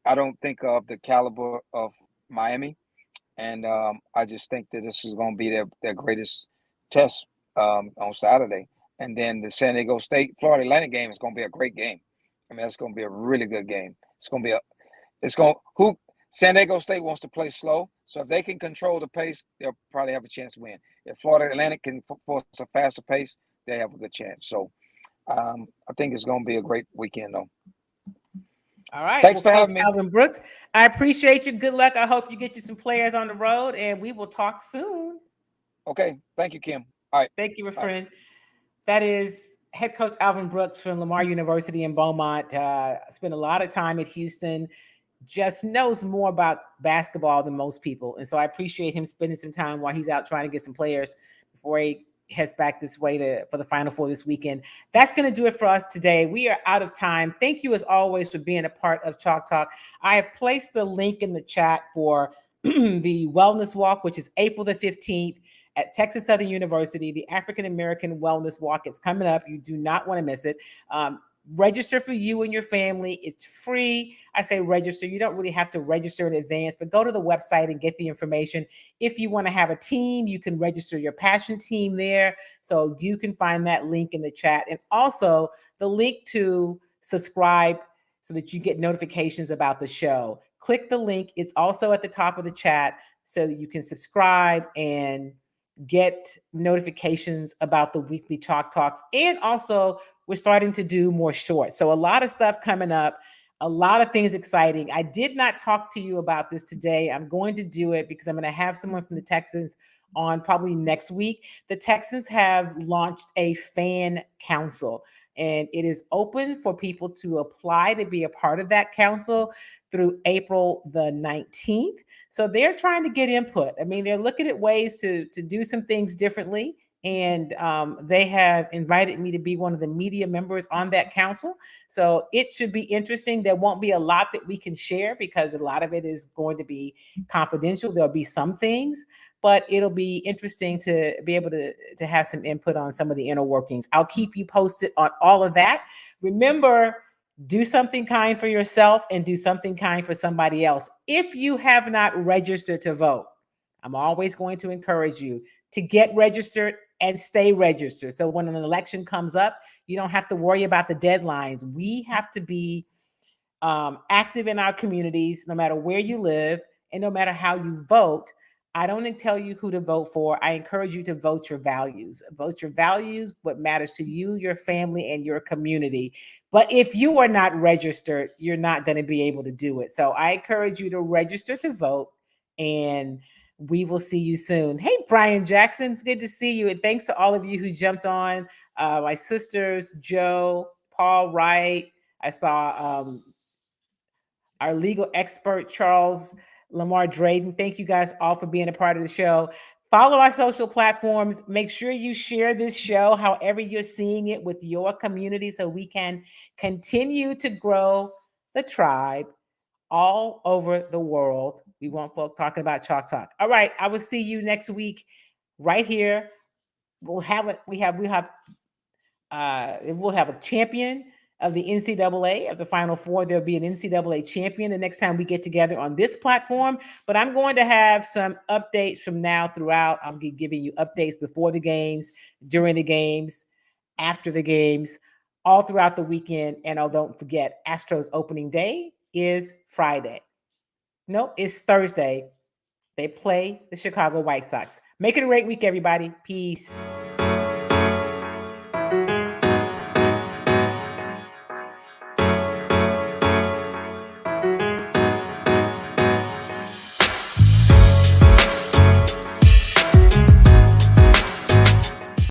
I don't think of the caliber of Miami. And I just think that this is going to be their greatest test on Saturday. And then the San Diego State Florida Atlantic game is going to be a great game. I mean, that's going to be a really good game. San Diego State wants to play slow, so if they can control the pace, they'll probably have a chance to win. If Florida Atlantic can force a faster pace, they have a good chance. So I think it's going to be a great weekend, though. All right. Thanks for having me. Alvin Brooks, I appreciate you. Good luck. I hope you get you some players on the road, and we will talk soon. Okay. Thank you, Kim. All right. Thank you, my friend. That is head coach Alvin Brooks from Lamar University in Beaumont. Spent a lot of time at Houston. Just knows more about basketball than most people. And so I appreciate him spending some time while he's out trying to get some players before he heads back this way for the Final Four this weekend. That's going to do it for us today. We are out of time. Thank you, as always, for being a part of Chalk Talk. I have placed the link in the chat for the Wellness Walk, which is April the 15th at Texas Southern University, the African American Wellness Walk. It's coming up. You do not want to miss it. Register for you and your family. It's free. I say register. You don't really have to register in advance, but go to the website and get the information. If you want to have a team, you can register your passion team there. So you can find that link in the chat. And also the link to subscribe so that you get notifications about the show. Click the link. It's also at the top of the chat so that you can subscribe and get notifications about the weekly Chalk Talks. And also, we're starting to do more shorts. So a lot of stuff coming up, a lot of things exciting. I did not talk to you about this today. I'm going to do it because I'm going to have someone from the Texans on probably next week. The Texans have launched a fan council, and it is open for people to apply to be a part of that council through April the 19th. So they're trying to get input. I mean, they're looking at ways to do some things differently. And they have invited me to be one of the media members on that council. So it should be interesting. There won't be a lot that we can share because a lot of it is going to be confidential. There'll be some things, but it'll be interesting to be able to have some input on some of the inner workings. I'll keep you posted on all of that. Remember, do something kind for yourself and do something kind for somebody else. If you have not registered to vote, I'm always going to encourage you to get registered and stay registered. So when an election comes up, you don't have to worry about the deadlines. We have to be active in our communities, no matter where you live and no matter how you vote. I don't tell you who to vote for. I encourage you to vote your values. Vote your values, what matters to you, your family, and your community. But if you are not registered, you're not going to be able to do it. So I encourage you to register to vote, and we will see you soon. Hey, Brian Jackson, it's good to see you. And thanks to all of you who jumped on. My sisters, Joe, Paul Wright. I saw our legal expert, Charles Lamar Drayden. Thank you guys all for being a part of the show. Follow our social platforms. Make sure you share this show however you're seeing it with your community so we can continue to grow the tribe all over the world. We want folk talking about Chalk Talk. All right, I will see you next week right here. We'll have a champion of the NCAA of the Final Four. There'll be an NCAA champion the next time we get together on this platform. But I'm going to have some updates from now throughout. I'll be giving you updates before the games, during the games, after the games, all throughout the weekend. And don't forget, Astros opening day is Friday. Nope, it's Thursday. They play the Chicago White Sox. Make it a great week, everybody. Peace.